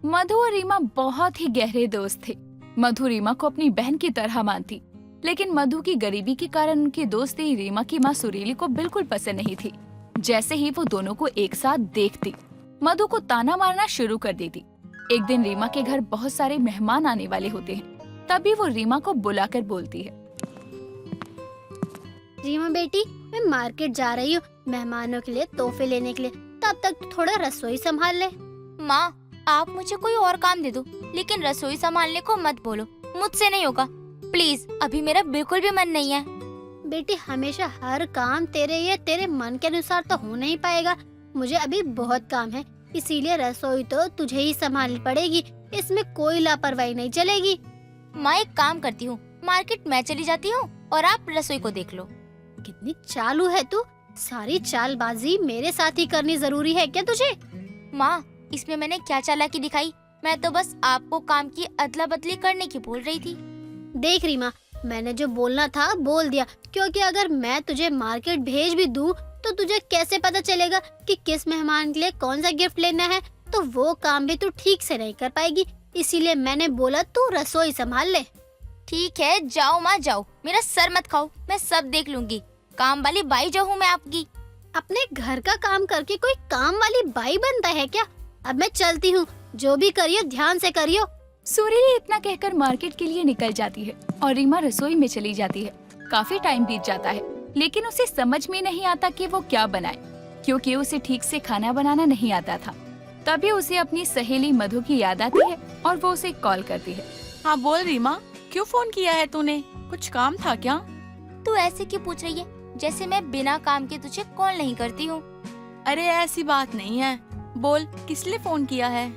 मधु और रीमा बहुत ही गहरे दोस्त थे। मधु रीमा को अपनी बहन की तरह मानती, लेकिन मधु की गरीबी के कारण उनकी दोस्ती रीमा की माँ सुरीली को बिल्कुल पसंद नहीं थी। जैसे ही वो दोनों को एक साथ देखती, मधु को ताना मारना शुरू कर देती। एक दिन रीमा के घर बहुत सारे मेहमान आने वाले होते हैं। तभी वो रीमा को बुलाकर बोलती है, रीमा बेटी, मैं मार्केट जा रही हूँ मेहमानों के लिए तोहफे लेने के लिए। तब तक तू थोड़ा रसोई संभाल ले। माँ, आप मुझे कोई और काम दे दो, लेकिन रसोई संभालने को मत बोलो, मुझसे नहीं होगा प्लीज। अभी मेरा बिल्कुल भी मन नहीं है। बेटी, हमेशा हर काम तेरे मन के अनुसार तो हो नहीं पाएगा। मुझे अभी बहुत काम है, इसीलिए रसोई तो तुझे ही संभालनी पड़ेगी। इसमें कोई लापरवाही नहीं चलेगी। माँ, एक काम करती हूँ, मार्केट मैं चली जाती हूँ और आप रसोई को देख लो। कितनी चालू है तू। सारी चालबाजी मेरे साथ ही करनी जरूरी है क्या तुझे? माँ, इसमें मैंने क्या चालाकी दिखाई? मैं तो बस आपको काम की अदला बदली करने की बोल रही थी। देख रीमा, मैंने जो बोलना था बोल दिया, क्योंकि अगर मैं तुझे मार्केट भेज भी दूं तो तुझे कैसे पता चलेगा कि किस मेहमान के लिए कौन सा गिफ्ट लेना है? तो वो काम भी तू ठीक से नहीं कर पाएगी, इसीलिए मैंने बोला तू रसोई संभाल ले। ठीक है, जाओ माँ जाओ, मेरा सर मत खाओ, मैं सब देख लूंगी। काम वाली बाई जो हूँ मैं आपकी। अपने घर का काम करके कोई काम वाली बाई बनता है क्या? अब मैं चलती हूँ, जो भी करियो ध्यान से करियो। सुरीली इतना कहकर मार्केट के लिए निकल जाती है और रीमा रसोई में चली जाती है। काफी टाइम बीत जाता है, लेकिन उसे समझ में नहीं आता कि वो क्या बनाए, क्योंकि उसे ठीक से खाना बनाना नहीं आता था। तभी उसे अपनी सहेली मधु की याद आती है और वो उसे कॉल करती है। हाँ बोल रीमा, क्यों फोन किया है तूने? कुछ काम था क्या? तू ऐसे क्यों पूछ रही है, जैसे मैं बिना काम के तुझे कॉल नहीं करती हूँ। अरे ऐसी बात नहीं है, बोल किस लिए फोन किया है?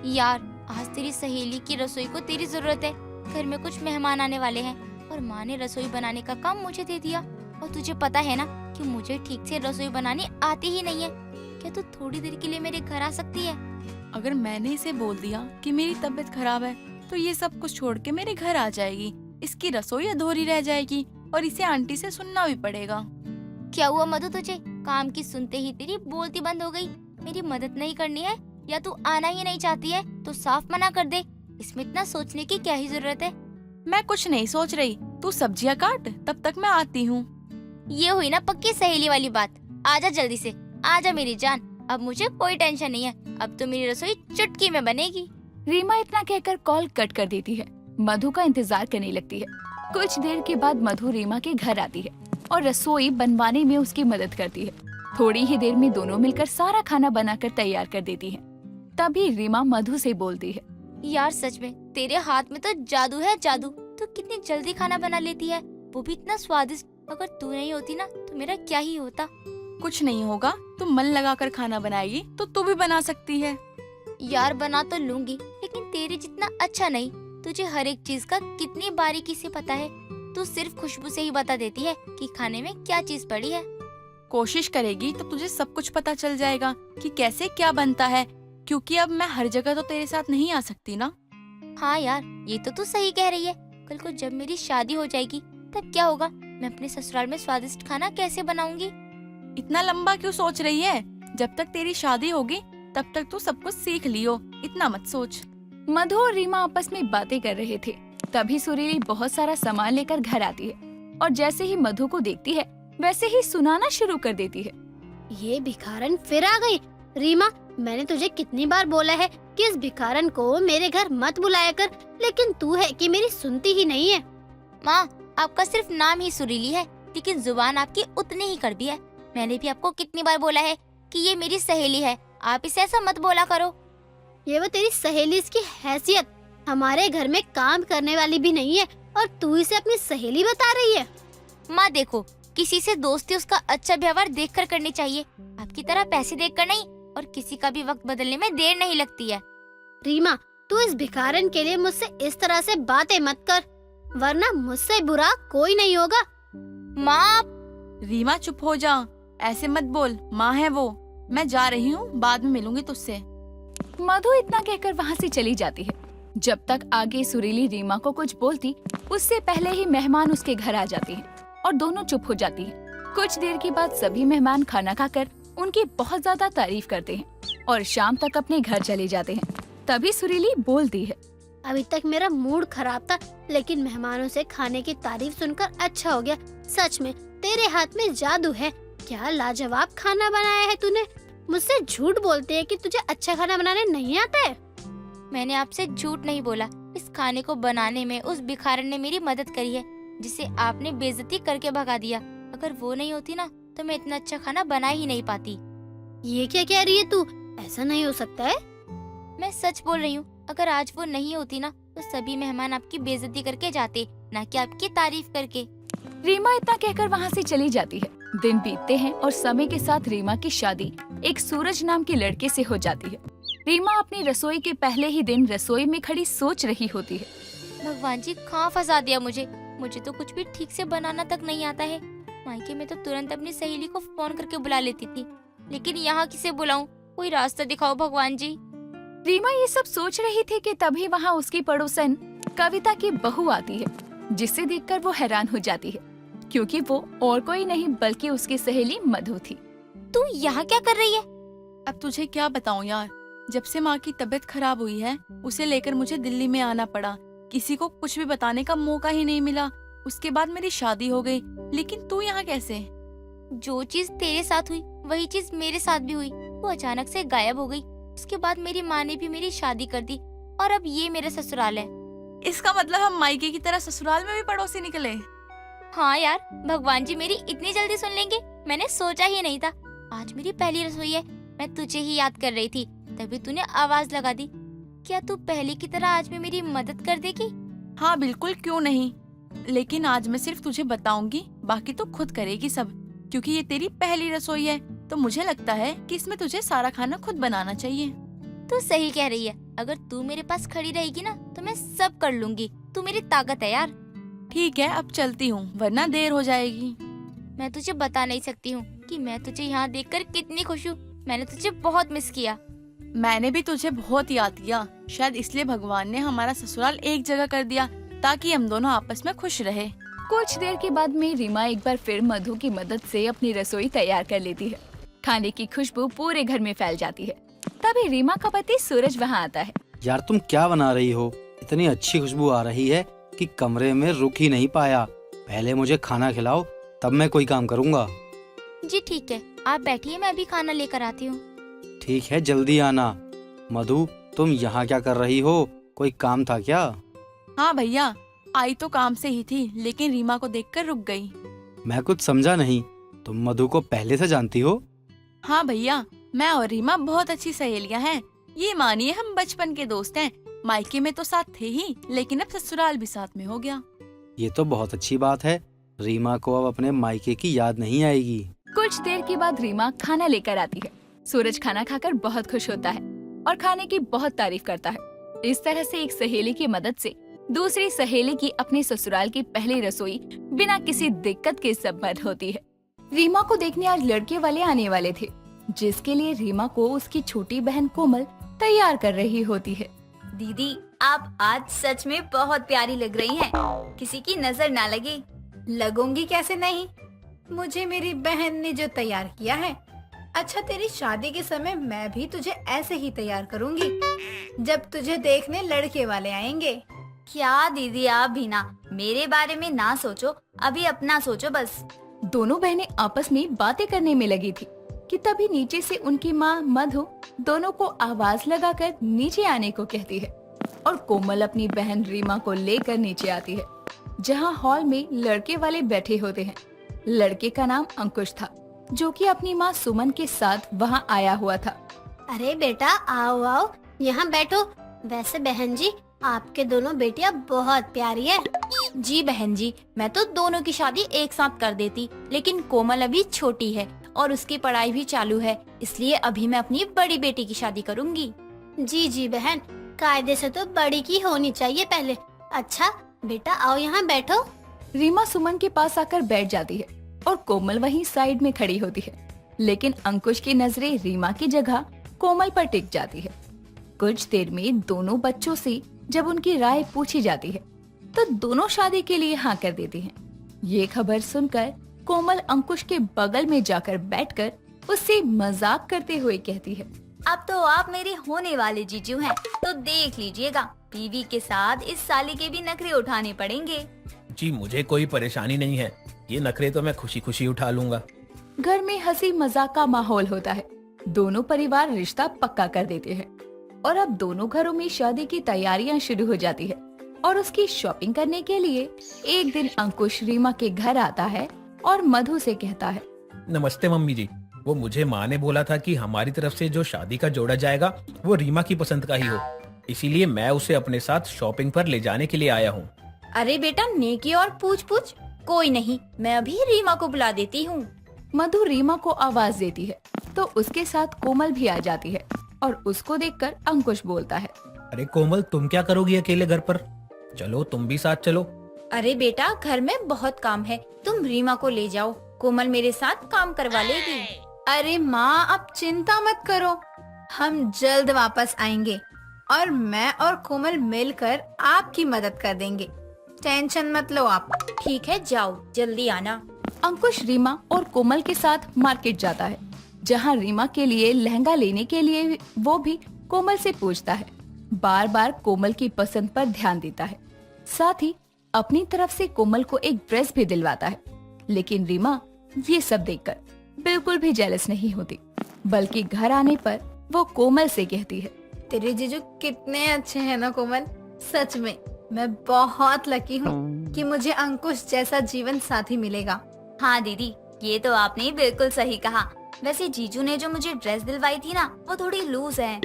यार, आज तेरी सहेली की रसोई को तेरी जरूरत है। घर में कुछ मेहमान आने वाले हैं और माँ ने रसोई बनाने का काम मुझे दे दिया। और तुझे पता है ना कि मुझे ठीक से रसोई बनानी आती ही नहीं है। क्या तू थोड़ी देर के लिए मेरे घर आ सकती है? अगर मैंने इसे बोल दिया कि मेरी तबीयत खराब है तो ये सब कुछ छोड़ के मेरे घर आ जाएगी। इसकी रसोई अधूरी रह जाएगी और इसे आंटी से सुनना भी पड़ेगा। क्या हुआ मधु तुझे? काम की सुनते ही तेरी बोलती बंद हो गई। मेरी मदद नहीं करनी है या तू आना ही नहीं चाहती है तो साफ मना कर दे। इसमें इतना सोचने की क्या ही जरूरत है? मैं कुछ नहीं सोच रही, तू सब्जियाँ काट, तब तक मैं आती हूँ। ये हुई ना पक्की सहेली वाली बात। आजा जल्दी से, आजा मेरी जान। अब मुझे कोई टेंशन नहीं है, अब तो मेरी रसोई चुटकी में बनेगी। रीमा इतना कहकर कॉल कट कर देती है। मधु का इंतजार करने लगती है। कुछ देर के बाद मधु रीमा के घर आती है और रसोई बनवाने में उसकी मदद करती है। थोड़ी ही देर में दोनों मिलकर सारा खाना बनाकर तैयार कर देती हैं। तभी रीमा मधु से बोलती है, यार सच में तेरे हाथ में तो जादू है, जादू। तू कितनी जल्दी खाना बना लेती है, वो भी इतना स्वादिष्ट। अगर तू नहीं होती ना तो मेरा क्या ही होता। कुछ नहीं होगा, तू मन लगाकर खाना बनाएगी तो तू भी बना सकती है। यार बना तो लूंगी, लेकिन तेरे जितना अच्छा नहीं। तुझे हर एक चीज का कितनी बारीकी से पता है। तू सिर्फ खुशबू से ही बता देती है कि खाने में क्या चीज पड़ी है। कोशिश करेगी तो तुझे सब कुछ पता चल जाएगा कि कैसे क्या बनता है, क्योंकि अब मैं हर जगह तो तेरे साथ नहीं आ सकती ना। हाँ यार, ये तो तू सही कह रही है। कल को जब मेरी शादी हो जाएगी तब क्या होगा? मैं अपने ससुराल में स्वादिष्ट खाना कैसे बनाऊंगी? इतना लंबा क्यों सोच रही है? जब तक तेरी शादी होगी तब तक तू सब कुछ सीख लियो, इतना मत सोच। मधु और रीमा आपस में बातें कर रहे थे। तभी सुरीली बहुत सारा सामान लेकर घर आती है और जैसे ही मधु को देखती है वैसे ही सुनाना शुरू कर देती है। ये भिखारन फिर आ गई। रीमा, मैंने तुझे कितनी बार बोला है कि इस भिखारन को मेरे घर मत बुलाया कर, लेकिन तू है कि मेरी सुनती ही नहीं है। माँ, आपका सिर्फ नाम ही सुरीली है, लेकिन जुबान आपकी उतनी ही कड़वी है। मैंने भी आपको कितनी बार बोला है कि ये मेरी सहेली है, आप इसे ऐसा मत बोला करो। ये वो तेरी सहेली, इसकी हैसियत हमारे घर में काम करने वाली भी नहीं है और तू इसे अपनी सहेली बता रही है। माँ देखो, किसी से दोस्ती उसका अच्छा व्यवहार देखकर करनी चाहिए, आपकी तरह पैसे देखकर नहीं। और किसी का भी वक्त बदलने में देर नहीं लगती है। रीमा, तू इस भिखारन के लिए मुझसे इस तरह से बातें मत कर, वरना मुझसे बुरा कोई नहीं होगा। माँ, रीमा चुप हो जा, ऐसे मत बोल, माँ है वो। मैं जा रही हूँ, बाद में मिलूंगी तुझसे। मधु इतना कहकर वहाँ से चली जाती है। जब तक आगे सुरीली रीमा को कुछ बोलती, उससे पहले ही मेहमान उसके घर आ जाते हैं और दोनों चुप हो जाती हैं। कुछ देर के बाद सभी मेहमान खाना खाकर उनकी बहुत ज्यादा तारीफ करते हैं और शाम तक अपने घर चले जाते हैं। तभी सुरीली बोलती है। अभी तक मेरा मूड खराब था, लेकिन मेहमानों से खाने की तारीफ सुनकर अच्छा हो गया। सच में तेरे हाथ में जादू है। क्या लाजवाब खाना बनाया है तूने। मुझसे झूठ बोलते हैं कि तुझे अच्छा खाना बनाने नहीं आता है। मैंने आपसे झूठ नहीं बोला। इस खाने को बनाने में उस भिखारन ने मेरी मदद करी है, जिसे आपने बेइज्जती करके भगा दिया। अगर वो नहीं होती ना तो मैं इतना अच्छा खाना बना ही नहीं पाती। ये क्या कह रही है तू। ऐसा नहीं हो सकता है। मैं सच बोल रही हूँ। अगर आज वो नहीं होती ना तो सभी मेहमान आपकी बेइज्जती करके जाते, ना कि आपकी तारीफ करके। रीमा इतना कहकर वहाँ से चली जाती है। दिन बीतते हैं और समय के साथ रीमा की शादी एक सूरज नाम के लड़के से हो जाती है। रीमा अपनी रसोई के पहले ही दिन रसोई में खड़ी सोच रही होती है। भगवान जी कहाँ फंसा दिया मुझे तो कुछ भी ठीक से बनाना तक नहीं आता है। मायके में तो तुरंत अपनी सहेली को फोन करके बुला लेती थी, लेकिन यहाँ किसे बुलाऊं? कोई रास्ता दिखाओ भगवान जी। रीमा ये सब सोच रही थी कि तभी वहाँ उसकी पड़ोसन कविता की बहू आती है, जिसे देखकर वो हैरान हो जाती है, क्योंकि वो और कोई नहीं बल्कि उसकी सहेली मधु थी। तू यहाँ क्या कर रही है? अब तुझे क्या बताऊं यार, जब से माँ की तबीयत खराब हुई है उसे लेकर मुझे दिल्ली में आना पड़ा। किसी को कुछ भी बताने का मौका ही नहीं मिला। उसके बाद मेरी शादी हो गई। लेकिन तू यहाँ कैसे? जो चीज तेरे साथ हुई वही चीज मेरे साथ भी हुई। वो अचानक से गायब हो गई। उसके बाद मेरी माँ ने भी मेरी शादी कर दी और अब ये मेरा ससुराल है। इसका मतलब हम मायके की तरह ससुराल में भी पड़ोसी निकले। हाँ यार, भगवान जी मेरी इतनी जल्दी सुन लेंगे, मैंने सोचा ही नहीं था। आज मेरी पहली रसोई है। मैं तुझे ही याद कर रही थी, तभी तूने आवाज लगा दी। क्या तू पहले की तरह आज भी मेरी मदद कर देगी? हाँ बिल्कुल, क्यों नहीं। लेकिन आज मैं सिर्फ तुझे बताऊंगी, बाकी तो खुद करेगी सब, क्योंकि ये तेरी पहली रसोई है। तो मुझे लगता है कि इसमें तुझे सारा खाना खुद बनाना चाहिए। तू सही कह रही है। अगर तू मेरे पास खड़ी रहेगी ना तो मैं सब कर लूंगी। तू मेरी ताकत है यार। ठीक है, अब चलती हूँ वरना देर हो जाएगी। मैं तुझे बता नहीं सकती हूँ कि मैं तुझे यहाँ देखकर कितनी खुश हूँ। मैंने तुझे बहुत मिस किया। मैंने भी तुझे बहुत याद किया। शायद इसलिए भगवान ने हमारा ससुराल एक जगह कर दिया, ताकि हम दोनों आपस में खुश रहे। कुछ देर के बाद में रीमा एक बार फिर मधु की मदद से अपनी रसोई तैयार कर लेती है। खाने की खुशबू पूरे घर में फैल जाती है। तभी रीमा का पति सूरज वहाँ आता है। यार तुम क्या बना रही हो? इतनी अच्छी खुशबू आ रही है कि कमरे में रुक ही नहीं पाया। पहले मुझे खाना खिलाओ, तब मैं कोई काम करूँगा। जी ठीक है, आप बैठिए, मैं अभी खाना लेकर आती हूँ। ठीक है, जल्दी आना। मधु, तुम यहाँ क्या कर रही हो? कोई काम था क्या? हाँ भैया, आई तो काम से ही थी, लेकिन रीमा को देखकर रुक गई। मैं कुछ समझा नहीं। तुम मधु को पहले से जानती हो? हाँ भैया, मैं और रीमा बहुत अच्छी सहेलियां हैं। ये मानिए हम बचपन के दोस्त हैं। मायके में तो साथ थे ही, लेकिन अब ससुराल भी साथ में हो गया। ये तो बहुत अच्छी बात है। रीमा को अब अपने मायके की याद नहीं आएगी। कुछ देर के बाद रीमा खाना लेकर आती है। सूरज खाना खाकर बहुत खुश होता है और खाने की बहुत तारीफ करता है। इस तरह से एक सहेली की मदद से दूसरी सहेली की अपने ससुराल की पहली रसोई बिना किसी दिक्कत के संपन्न होती है। रीमा को देखने आज लड़के वाले आने वाले थे, जिसके लिए रीमा को उसकी छोटी बहन कोमल तैयार कर रही होती है। दीदी, आप आज सच में बहुत प्यारी लग रही हैं। किसी की नजर ना लगे। लगूंगी कैसे नहीं। मुझे मेरी बहन ने जो तैयार किया है। अच्छा, तेरी शादी के समय मैं भी तुझे ऐसे ही तैयार करूंगी, जब तुझे देखने लड़के वाले आएंगे। क्या दीदी, आप भी ना मेरे बारे में ना सोचो, अभी अपना सोचो बस। दोनों बहनें आपस में बातें करने में लगी थी कि तभी नीचे से उनकी माँ मधु दोनों को आवाज लगाकर नीचे आने को कहती है और कोमल अपनी बहन रीमा को लेकर नीचे आती है, जहाँ हॉल में लड़के वाले बैठे होते हैं। लड़के का नाम अंकुश था, जो कि अपनी माँ सुमन के साथ वहाँ आया हुआ था। अरे बेटा, आओ आओ, यहाँ बैठो। वैसे बहन जी, आपके दोनों बेटियां बहुत प्यारी है। जी बहन जी, मैं तो दोनों की शादी एक साथ कर देती, लेकिन कोमल अभी छोटी है और उसकी पढ़ाई भी चालू है, इसलिए अभी मैं अपनी बड़ी बेटी की शादी करूंगी। जी जी बहन, कायदे से तो बड़ी की होनी चाहिए पहले। अच्छा बेटा, आओ यहाँ बैठो। रीमा सुमन के पास आकर बैठ जाती है और कोमल वहीं साइड में खड़ी होती है, लेकिन अंकुश की नजरें रीमा की जगह कोमल पर टिक जाती है। कुछ देर में दोनों बच्चों से जब उनकी राय पूछी जाती है, तो दोनों शादी के लिए हाँ कर देती हैं। ये खबर सुनकर कोमल अंकुश के बगल में जाकर बैठकर उससे मजाक करते हुए कहती है, अब तो आप मेरे होने वाले जीजू हैं, तो देख लीजिएगा, बीवी के साथ इस साली के भी नखरे उठाने पड़ेंगे। जी मुझे कोई परेशानी नहीं है, ये नखरे तो मैं खुशी खुशी उठा लूंगा। घर में हंसी मजाक का माहौल होता है। दोनों परिवार रिश्ता पक्का कर देते हैं और अब दोनों घरों में शादी की तैयारियां शुरू हो जाती है। और उसकी शॉपिंग करने के लिए एक दिन अंकुश रीमा के घर आता है और मधु से कहता है, नमस्ते मम्मी जी, वो मुझे माँ ने बोला था कि हमारी तरफ से जो शादी का जोड़ा जाएगा वो रीमा की पसंद का ही हो, इसीलिए मैं उसे अपने साथ शॉपिंग पर ले जाने के लिए आया हूँ। अरे बेटा नेकी और पूछ पूछ, कोई नहीं, मैं अभी रीमा को बुला देती हूँ। मधु रीमा को आवाज देती है तो उसके साथ कोमल भी आ जाती है और उसको देखकर अंकुश बोलता है, अरे कोमल, तुम क्या करोगी अकेले घर पर? चलो तुम भी साथ चलो। अरे बेटा घर में बहुत काम है, तुम रीमा को ले जाओ, कोमल मेरे साथ काम करवा लेगी। अरे माँ, अब चिंता मत करो, हम जल्द वापस आएंगे और मैं और कोमल मिलकर आपकी मदद कर देंगे। टेंशन मत लो आप। ठीक है, जाओ जल्दी आना। अंकुश रीमा और कोमल के साथ मार्केट जाता है, जहां रीमा के लिए लहंगा लेने के लिए वो भी कोमल से पूछता है। बार बार कोमल की पसंद पर ध्यान देता है, साथ ही अपनी तरफ से कोमल को एक ड्रेस भी दिलवाता है। लेकिन रीमा ये सब देखकर बिल्कुल भी जेलस नहीं होती, बल्कि घर आने पर वो कोमल से कहती है, तेरे जीजू कितने अच्छे हैं ना कोमल, सच में मैं बहुत लकी हूँ कि मुझे अंकुश जैसा जीवन साथी मिलेगा। हाँ दीदी, ये तो आपने बिल्कुल सही कहा। वैसे जीजू ने जो मुझे ड्रेस दिलवाई थी ना, वो थोड़ी लूज है।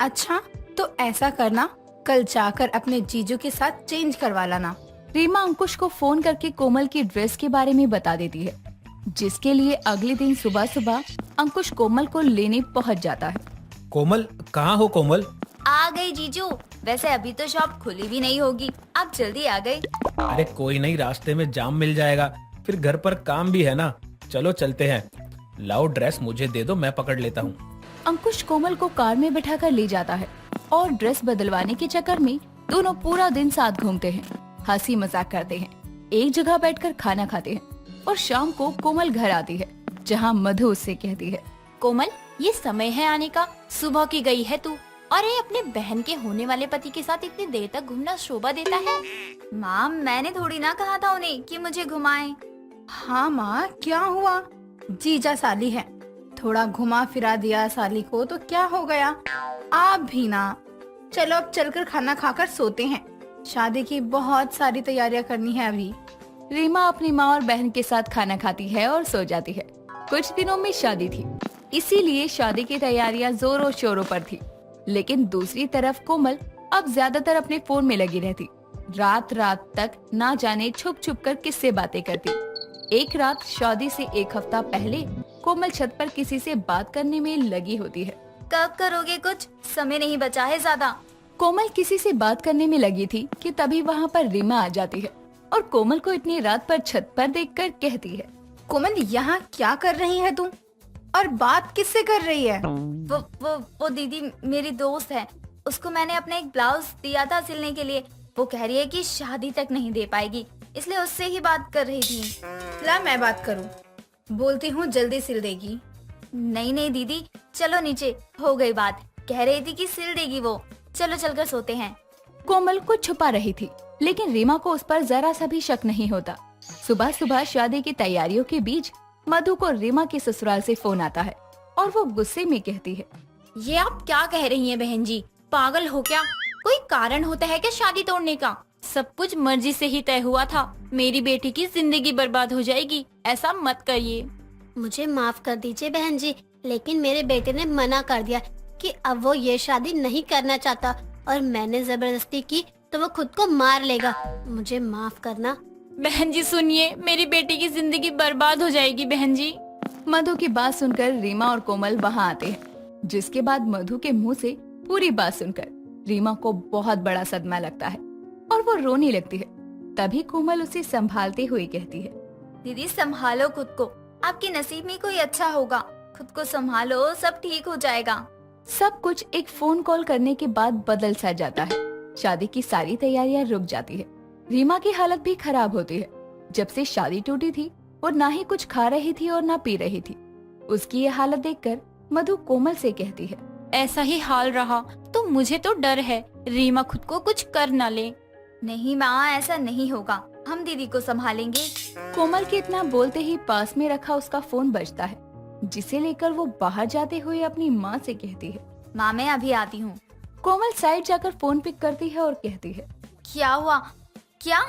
अच्छा, तो ऐसा करना, कल जाकर अपने जीजू के साथ चेंज करवा लाना। रीमा अंकुश को फोन करके कोमल की ड्रेस के बारे में बता देती है, जिसके लिए अगले दिन सुबह सुबह अंकुश कोमल को लेने पहुंच जाता है। कोमल, कहाँ हो कोमल? आ गई जीजू। वैसे अभी तो शॉप खुली भी नहीं होगी, आप जल्दी आ गए। अरे कोई नहीं, रास्ते में जाम मिल जाएगा, फिर घर पर काम भी है ना। चलो चलते हैं। लाओ ड्रेस मुझे दे दो, मैं पकड़ लेता हूँ। अंकुश कोमल को कार में बिठाकर ले जाता है और ड्रेस बदलवाने के चक्कर में दोनों पूरा दिन साथ घूमते हैं, हंसी मजाक करते हैं, एक जगह बैठकर खाना खाते हैं। और शाम को कोमल घर आती है, जहाँ मधु उससे कहती है, कोमल ये समय है आने का, सुबह की गई है तू, और ये अपने बहन के होने वाले पति के साथ इतनी देर तक घूमना शोभा देता है। माँ, मैंने थोड़ी ना कहा था उन्हें कि मुझे घुमाएं। हाँ माँ, क्या हुआ, जीजा साली है, थोड़ा घुमा फिरा दिया साली को तो क्या हो गया। आप भी ना। चलो अब चलकर खाना खाकर सोते हैं, शादी की बहुत सारी तैयारियां करनी है अभी। रीमा अपनी माँ और बहन के साथ खाना खाती है और सो जाती है। कुछ दिनों में शादी थी, इसीलिए शादी की तैयारियां जोरों शोरों पर थी। लेकिन दूसरी तरफ कोमल अब ज्यादातर अपने फोन में लगी रहती, रात रात तक ना जाने छुप छुप कर किससे बातें करती। एक रात शादी से एक हफ्ता पहले कोमल छत पर किसी से बात करने में लगी होती है। कब करोगे कुछ, समय नहीं बचा है ज्यादा। कोमल किसी से बात करने में लगी थी कि तभी वहाँ पर रीमा आ जाती है और कोमल को इतनी रात पर छत पर देखकर कहती है, कोमल यहाँ क्या कर रही है तुम, और बात किससे कर रही है? वो दीदी मेरी दोस्त है, उसको मैंने अपना एक ब्लाउज दिया था सिलने के लिए। वो कह रही है कि शादी तक नहीं दे पाएगी, इसलिए उससे ही बात कर रही थी। ला मैं बात करूं, बोलती हूँ जल्दी सिल देगी। नहीं नहीं दीदी, चलो नीचे, हो गई बात, कह रही थी कि सिल देगी वो। चलो चलकर सोते हैं। कोमल कुछ छुपा रही थी, लेकिन रीमा को उस पर जरा सा भी शक नहीं होता। सुबह सुबह शादी की तैयारियों के बीच मधु को रीमा के ससुराल से फोन आता है और वो गुस्से में कहती है, ये आप क्या कह रही हैं बहन जी, पागल हो क्या? कोई कारण होता है क्या शादी तोड़ने का? सब कुछ मर्जी से ही तय हुआ था, मेरी बेटी की जिंदगी बर्बाद हो जाएगी, ऐसा मत करिए। मुझे माफ कर दीजिए बहन जी, लेकिन मेरे बेटे ने मना कर दिया कि अब वो ये शादी नहीं करना चाहता, और मैंने जबरदस्ती की तो वो खुद को मार लेगा। मुझे माफ करना। बहन जी सुनिए, मेरी बेटी की जिंदगी बर्बाद हो जाएगी बहन जी। मधु की बात सुनकर रीमा और कोमल वहाँ आते हैं, जिसके बाद मधु के मुंह से पूरी बात सुनकर रीमा को बहुत बड़ा सदमा लगता है और वो रोने लगती है। तभी कोमल उसे संभालते हुए कहती है, दीदी संभालो खुद को, आपके नसीब में कोई अच्छा होगा, खुद को संभालो, सब ठीक हो जाएगा। सब कुछ एक फोन कॉल करने के बाद बदल सा जाता है। शादी की सारी तैयारियां रुक जाती है। रीमा की हालत भी खराब होती है। जब से शादी टूटी थी वो ना ही कुछ खा रही थी और ना पी रही थी। उसकी ये हालत देखकर मधु कोमल से कहती है, ऐसा ही हाल रहा तो मुझे तो डर है रीमा खुद को कुछ कर न ले। नहीं माँ, ऐसा नहीं होगा, हम दीदी को संभालेंगे। कोमल के इतना बोलते ही पास में रखा उसका फोन बजता है, जिसे लेकर वो बाहर जाते हुए अपनी माँ से कहती है। माँ मैं अभी आती हूँ। कोमल साइड जाकर फोन पिक करती है और कहती है, क्या हुआ? क्या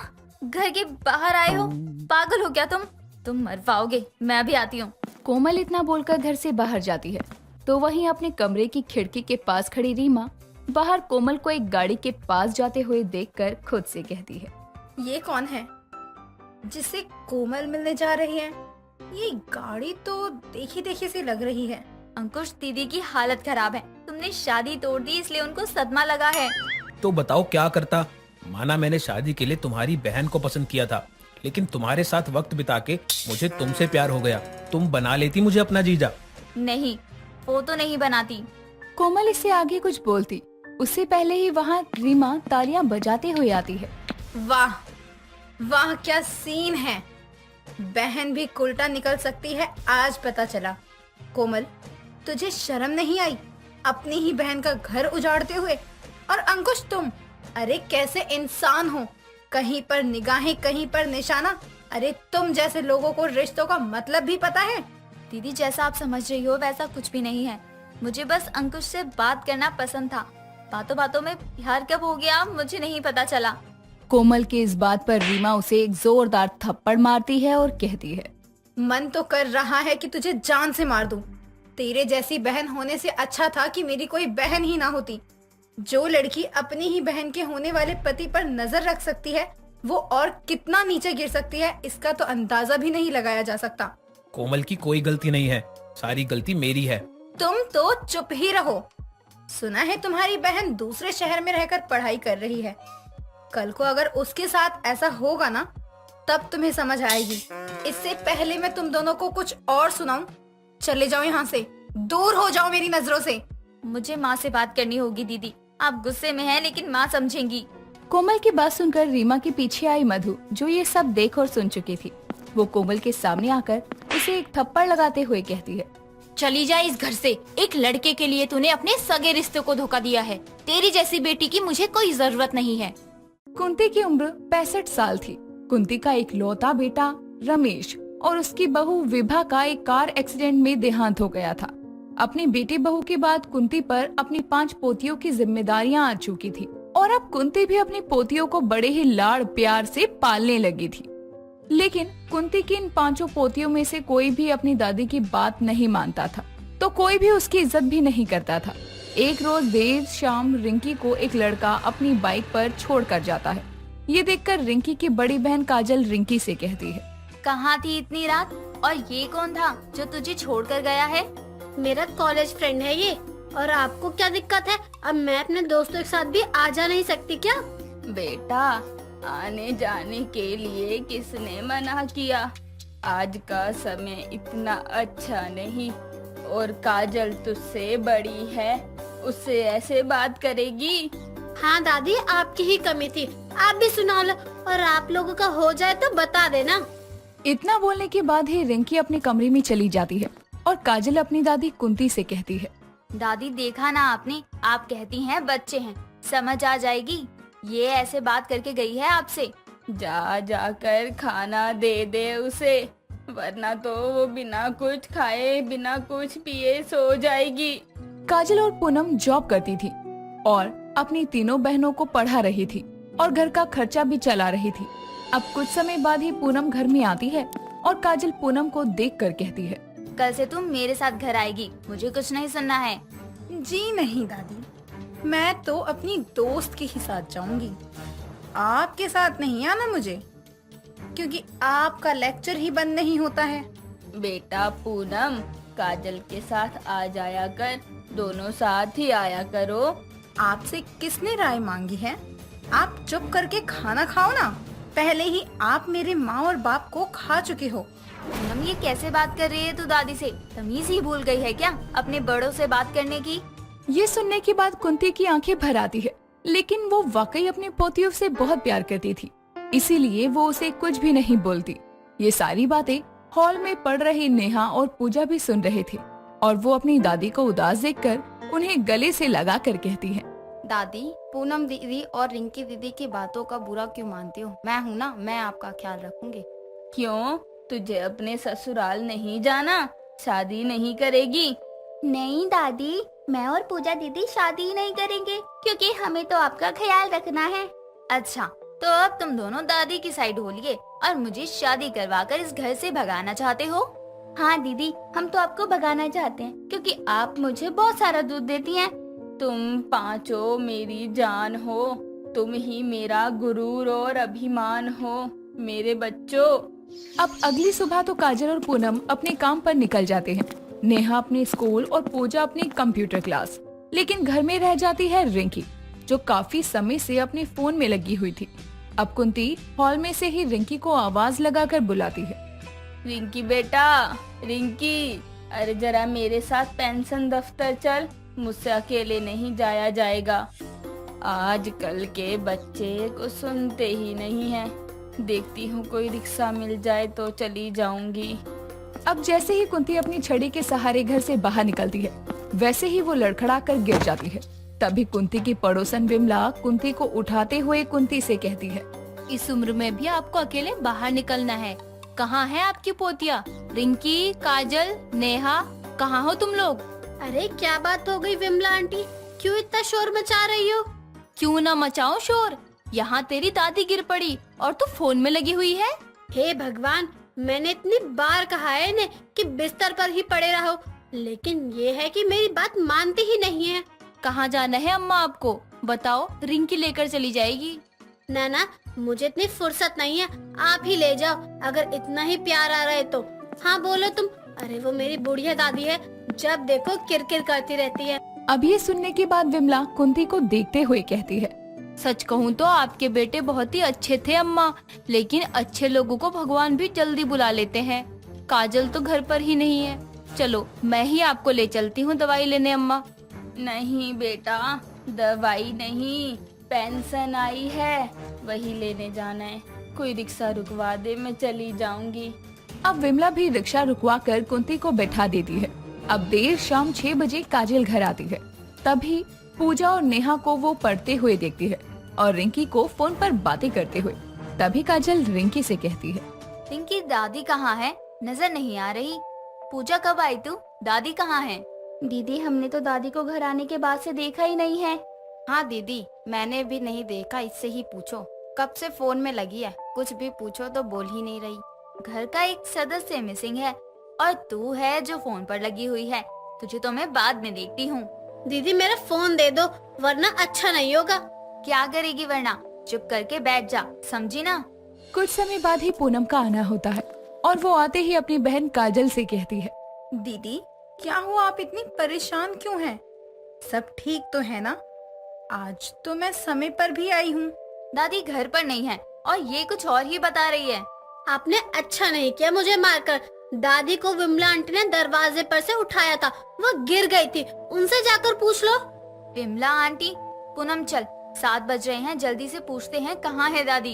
घर के बाहर आए हो? पागल हो क्या तुम मर पाओगे, मैं अभी आती हूँ। कोमल इतना बोलकर घर से बाहर जाती है तो वहीं अपने कमरे की खिड़की के पास खड़ी रीमा बाहर कोमल को एक गाड़ी के पास जाते हुए देखकर खुद से कहती है, ये कौन है जिससे कोमल मिलने जा रही है? ये गाड़ी तो देखी देखी सी लग रही है। अंकुश, दीदी की हालत खराब है, तुमने शादी तोड़ दी इसलिए उनको सदमा लगा है। तो बताओ क्या करता। माना मैंने शादी के लिए तुम्हारी बहन को पसंद किया था, लेकिन तुम्हारे साथ वक्त बिता के मुझे तुमसे प्यार हो गया। तुम बना लेती मुझे अपना जीजा। नहीं, वो तो नहीं बनाती। कोमल इससे आगे कुछ बोलती उससे पहले ही वहाँ रीमा तालियां बजाते हुए आती है। वाह वाह, क्या सीन है। बहन भी उल्टा निकल सकती है, आज पता चला। कोमल, तुझे शर्म नहीं आई अपनी ही बहन का घर उजाड़ते हुए? और अंकुश तुम, अरे कैसे इंसान हो, कहीं पर निगाहें कहीं पर निशाना। अरे तुम जैसे लोगों को रिश्तों का मतलब भी पता है? दीदी, जैसा आप समझ रही हो वैसा कुछ भी नहीं है। मुझे बस अंकुश से बात करना पसंद था। बातों बातों में प्यार कब हो गया मुझे नहीं पता चला। कोमल के इस बात पर रीमा उसे एक जोरदार थप्पड़ मारती है और कहती है, मन तो कर रहा है कि तुझे जान से मार दूं। तेरे जैसी बहन होने से अच्छा था कि मेरी कोई बहन ही ना होती। जो लड़की अपनी ही बहन के होने वाले पति पर नजर रख सकती है, वो और कितना नीचे गिर सकती है, इसका तो अंदाजा भी नहीं लगाया जा सकता। कोमल की कोई गलती नहीं है, सारी गलती मेरी है। तुम तो चुप ही रहो। सुना है तुम्हारी बहन दूसरे शहर में रहकर पढ़ाई कर रही है। कल को अगर उसके साथ ऐसा होगा ना, तब तुम्हें समझ आएगी। इससे पहले मैं तुम दोनों को कुछ और सुनाऊं, चले जाओ यहाँ से, दूर हो जाओ मेरी नजरों से। मुझे माँ से बात करनी होगी दीदी। आप गुस्से में हैं लेकिन माँ समझेंगी। कोमल की बात सुनकर रीमा के पीछे आई मधु, जो ये सब देख और सुन चुकी थी। वो कोमल के सामने आकर उसे एक थप्पड़ लगाते हुए कहती है, चली जा इस घर से। एक लड़के के लिए तूने अपने सगे रिश्ते को धोखा दिया है। तेरी जैसी बेटी की मुझे कोई जरूरत नहीं है। कुंती की उम्र 65 साल थी। कुंती का एक लौता बेटा रमेश और उसकी बहू विभा का एक कार एक्सीडेंट में देहांत हो गया था। अपनी बेटी बहू के बाद कुंती पर अपनी 5 पोतियों की जिम्मेदारियां आ चुकी थी और अब कुंती भी अपनी पोतियों को बड़े ही लाड़ प्यार से पालने लगी थी। लेकिन कुंती की इन 5 पोतियों में से कोई भी अपनी दादी की बात नहीं मानता था, तो कोई भी उसकी इज्जत भी नहीं करता था। एक रोज देर शाम रिंकी को एक लड़का अपनी बाइक पर छोड़ कर जाता है। ये देखकर रिंकी की बड़ी बहन काजल रिंकी से कहती है, कहाँ थी इतनी रात? और ये कौन था जो तुझे छोड़कर गया है? मेरा कॉलेज फ्रेंड है ये। और आपको क्या दिक्कत है? अब मैं अपने दोस्तों के साथ भी आ जा नहीं सकती क्या? बेटा, आने जाने के लिए किसने मना किया? आज का समय इतना अच्छा नहीं और काजल तुझसे बड़ी है, उससे ऐसे बात करेगी? हाँ दादी, आपकी ही कमी थी। आप भी सुना लो, और आप लोगों का हो जाए तो बता देना। इतना बोलने के बाद ही रिंकी अपने कमरे में चली जाती है और काजल अपनी दादी कुंती से कहती है, दादी देखा ना आपने, आप कहती हैं बच्चे हैं, समझ आ जाएगी। ये ऐसे बात करके गई है आपसे। जा जाकर खाना दे दे उसे, वरना तो वो बिना कुछ खाए बिना कुछ पिए सो जाएगी। काजल और पूनम जॉब करती थी और अपनी तीनों बहनों को पढ़ा रही थी और घर का खर्चा भी चला रही थी। अब कुछ समय बाद ही पूनम घर में आती है और काजल पूनम को देखकर कहती है, कल से तुम मेरे साथ घर आएगी, मुझे कुछ नहीं सुनना है। जी नहीं दादी, मैं तो अपनी दोस्त के ही साथ जाऊंगी, आपके साथ नहीं आना मुझे, क्योंकि आपका लेक्चर ही बंद नहीं होता है। बेटा पूनम, काजल के साथ आ जाया कर, दोनों साथ ही आया करो। आपसे किसने राय मांगी है? आप चुप करके खाना खाओ ना, पहले ही आप मेरे माँ और बाप को खा चुके हो। पूनम, ये कैसे बात कर रही है तू दादी से? तमीज ही भूल गई है क्या अपने बड़ों से बात करने की? ये सुनने के बाद कुंती की आंखें भर आती है, लेकिन वो वाकई अपनी पोतियों से बहुत प्यार करती थी, इसीलिए वो उसे कुछ भी नहीं बोलती। ये सारी बातें हॉल में पढ़ रही नेहा और पूजा भी सुन रहे थे और वो अपनी दादी को उदास देखकर उन्हें गले से लगा कर कहती है, दादी, पूनम दीदी और रिंकी दीदी की बातों का बुरा क्यों मानती हो? मैं हूँ ना, मैं आपका ख्याल रखूंगी। क्यों, तुझे अपने ससुराल नहीं जाना? शादी नहीं करेगी? नहीं दादी, मैं और पूजा दीदी शादी ही नहीं करेंगे, क्योंकि हमें तो आपका ख्याल रखना है। अच्छा, तो अब तुम दोनों दादी की साइड हो लिए और मुझे शादी करवाकर इस घर से भगाना चाहते हो? हाँ दीदी, हम तो आपको भगाना चाहते हैं, क्योंकि आप मुझे बहुत सारा दूध देती हैं। तुम पांचों मेरी जान हो, तुम ही मेरा गुरूर और अभिमान हो, मेरे बच्चों। अब अगली सुबह तो काजल और पूनम अपने काम पर निकल जाते हैं। नेहा अपने स्कूल और पूजा अपनी कंप्यूटर क्लास। लेकिन घर में रह जाती है रिंकी, जो काफी समय से अपने फोन में लगी हुई थी। अब कुंती हॉल में से ही रिंकी को आवाज लगाकर बुलाती है। रिंकी बेटा, रिंकी, अरे जरा मेरे साथ पेंशन दफ्तर चल, मुझसे अकेले नहीं जाया जाएगा। आजकल के बच्चे को सुनते ही नहीं हैं। देखती हूँ कोई रिक्शा मिल जाए तो चली जाऊंगी। अब जैसे ही कुंती अपनी छड़ी के सहारे घर से बाहर निकलती है, वैसे ही वो लड़खड़ा कर गिर जाती है। तभी कुंती की पड़ोसन विमला कुंती को उठाते हुए कुंती से कहती है, इस उम्र में भी आपको अकेले बाहर निकलना है? कहाँ है आपकी पोतिया? रिंकी, काजल, नेहा, कहाँ हो तुम लोग? अरे क्या बात हो गई विमला आंटी, क्यों इतना शोर मचा रही हो? क्यों ना मचाओ शोर, यहाँ तेरी दादी गिर पड़ी और तू फोन में लगी हुई है। हे भगवान, मैंने इतनी बार कहा है इन्हें कि बिस्तर पर ही पड़े रहो, लेकिन ये है कि मेरी बात मानती ही नहीं है। कहाँ जाना है अम्मा आपको? बताओ, रिंकी लेकर चली जाएगी। ना, मुझे इतनी फुर्सत नहीं है, आप ही ले जाओ अगर इतना ही प्यार आ रहा है तो। हाँ बोलो तुम। अरे वो मेरी बुढ़िया दादी है, जब देखो किरकिर करती रहती है। अब ये सुनने के बाद विमला कुंती को देखते हुए कहती है, सच कहूँ तो आपके बेटे बहुत ही अच्छे थे अम्मा, लेकिन अच्छे लोगों को भगवान भी जल्दी बुला लेते हैं। काजल तो घर पर ही नहीं है, चलो मैं ही आपको ले चलती हूँ दवाई लेने अम्मा। नहीं बेटा, दवाई नहीं, पेंशन आई है, वही लेने जाना है। कोई रिक्शा रुकवा दे, मैं चली जाऊंगी। अब विमला भी रिक्शा रुकवा कर कुंती को बैठा देती है। अब देर शाम 6 बजे काजल घर आती है। तभी पूजा और नेहा को वो पढ़ते हुए देखती है और रिंकी को फोन पर बातें करते हुए। तभी काजल रिंकी से कहती है, रिंकी, दादी कहाँ है? नजर नहीं आ रही। पूजा, कब आई तू? दादी कहाँ है? दीदी, हमने तो दादी को घर आने के बाद से देखा ही नहीं है। हाँ दीदी, मैंने भी नहीं देखा, इससे ही पूछो। कब से फोन में लगी है, कुछ भी पूछो तो बोल ही नहीं रही। घर का एक सदस्य मिसिंग है और तू है जो फोन पर लगी हुई है। तुझे तो मैं बाद में देखती हूँ। दीदी मेरा फोन दे दो, वरना अच्छा नहीं होगा। क्या करेगी वरना? चुप करके बैठ जा, समझी ना? कुछ समय बाद ही पूनम का आना होता है और वो आते ही अपनी बहन काजल से कहती है, दीदी, क्या हुआ, आप इतनी परेशान क्यों हैं? सब ठीक तो है ना? आज तो मैं समय पर भी आई हूँ। दादी घर पर नहीं है और ये कुछ और ही बता रही है। आपने अच्छा नहीं किया मुझे मारकर। दादी को विमला आंटी ने दरवाजे पर से उठाया था, वो गिर गई थी, उनसे जाकर पूछ लो। विमला आंटी? पूनम चल, 7 बज रहे हैं, जल्दी से पूछते हैं कहाँ है दादी।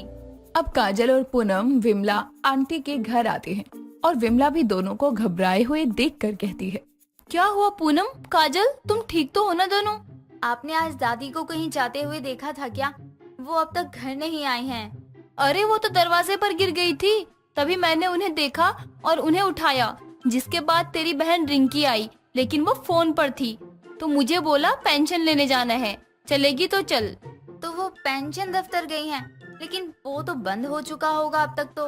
अब काजल और पूनम विमला आंटी के घर आते हैं और विमला भी दोनों को घबराए हुए देखकर कहती है, क्या हुआ पूनम, काजल, तुम ठीक तो हो ना दोनों? आपने आज दादी को कहीं जाते हुए देखा था क्या? वो अब तक घर नहीं आई हैं। अरे वो तो दरवाजे पर गिर गई थी, तभी मैंने उन्हें देखा और उन्हें उठाया। जिसके बाद तेरी बहन रिंकी आई, लेकिन वो फोन पर थी, तो मुझे बोला पेंशन लेने जाना है, चलेगी तो चल। तो वो पेंशन दफ्तर गई हैं, लेकिन वो तो बंद हो चुका होगा अब तक तो।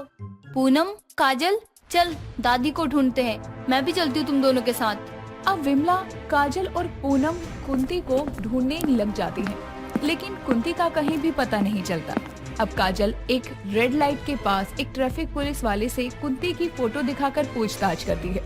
पूनम, काजल, चल दादी को ढूंढते हैं, मैं भी चलती हूँ तुम दोनों के साथ। अब विमला, काजल और पूनम कुंती को ढूंढने लग जाती है, लेकिन कुंती का कहीं भी पता नहीं चलता। अब काजल एक रेड लाइट के पास एक ट्रैफिक पुलिस वाले से कुंती की फोटो दिखाकर पूछताछ करती है।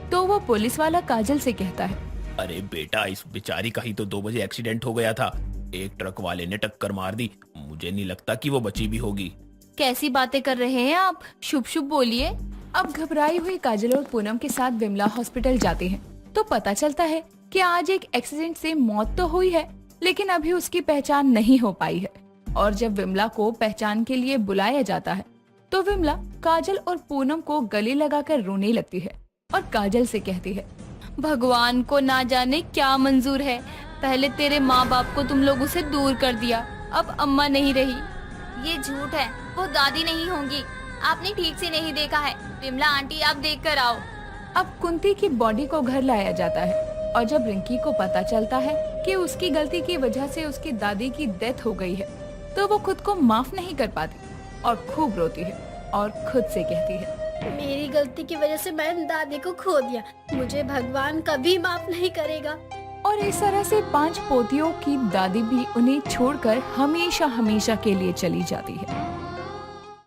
तो वो पुलिस वाला काजल से कहता है, अरे बेटा, इस बेचारी का ही तो 2 बजे एक्सीडेंट हो गया था। एक ट्रक वाले ने टक्कर मार दी, मुझे नहीं लगता कि वो बची भी होगी। कैसी बातें कर रहे हैं आप, शुभ शुभ बोलिए। अब घबराई हुई काजल और पूनम के साथ विमला हॉस्पिटल जाते हैं तो पता चलता है कि आज एक एक्सीडेंट से मौत तो हुई है, लेकिन अभी उसकी पहचान नहीं हो पाई है। और जब विमला को पहचान के लिए बुलाया जाता है तो विमला काजल और पूनम को गले लगाकर रोने लगती है और काजल से कहती है, भगवान को ना जाने क्या मंजूर है, पहले तेरे माँ बाप को तुम लोग उसे दूर कर दिया, अब अम्मा नहीं रही। ये झूठ है, वो दादी नहीं होंगी। आपने ठीक से नहीं देखा है। विमला आंटी, आप देख कर आओ। अब कुंती की बॉडी को घर लाया जाता है और जब रिंकी को पता चलता है कि उसकी गलती की वजह से उसकी दादी की डेथ हो गई है, तो वो खुद को माफ नहीं कर पाती और खूब रोती है और खुद से कहती है, मेरी गलती की वजह से मैंने दादी को खो दिया, मुझे भगवान कभी माफ नहीं करेगा। और इस तरह से 5 पोतियों की दादी भी उन्हें छोड़कर हमेशा हमेशा के लिए चली जाती है।